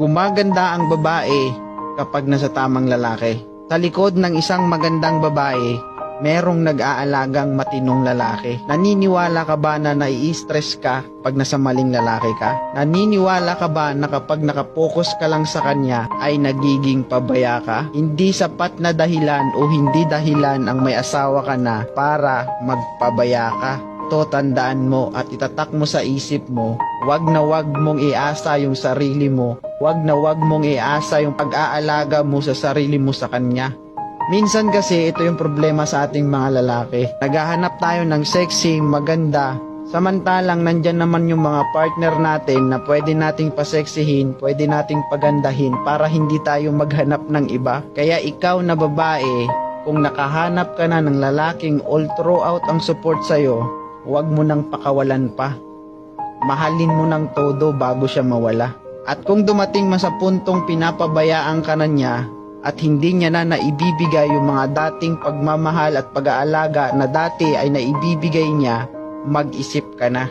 Gumaganda ang babae kapag nasa tamang lalaki. Sa likod ng isang magandang babae, merong nag-aalagang matinong lalaki. Naniniwala ka ba na nai-stress ka pag nasa maling lalaki ka? Naniniwala ka ba na kapag nakapokus ka lang sa kanya ay nagiging pabaya ka? Hindi sapat na dahilan o hindi dahilan ang may asawa ka na para magpabaya ka. To tandaan mo at itatak mo sa isip mo, wag na wag mong iasa yung sarili mo, wag na wag mong iasa yung pag-aalaga mo sa sarili mo sa kanya. Minsan kasi ito yung problema sa ating mga lalaki. Naghahanap tayo ng sexy, maganda, samantalang nandyan naman yung mga partner natin na pwede nating paseksihin, pwede nating pagandahin para hindi tayo maghanap ng iba. Kaya ikaw na babae, kung nakahanap ka na ng lalaking all throughout ang support sa'yo, huwag mo nang pakawalan pa. Mahalin mo ng todo bago siya mawala. At kung dumating man sa puntong pinapabayaan ka na niya at hindi niya na naibibigay yung mga dating pagmamahal at pag-aalaga na dati ay naibibigay niya, mag-isip ka na.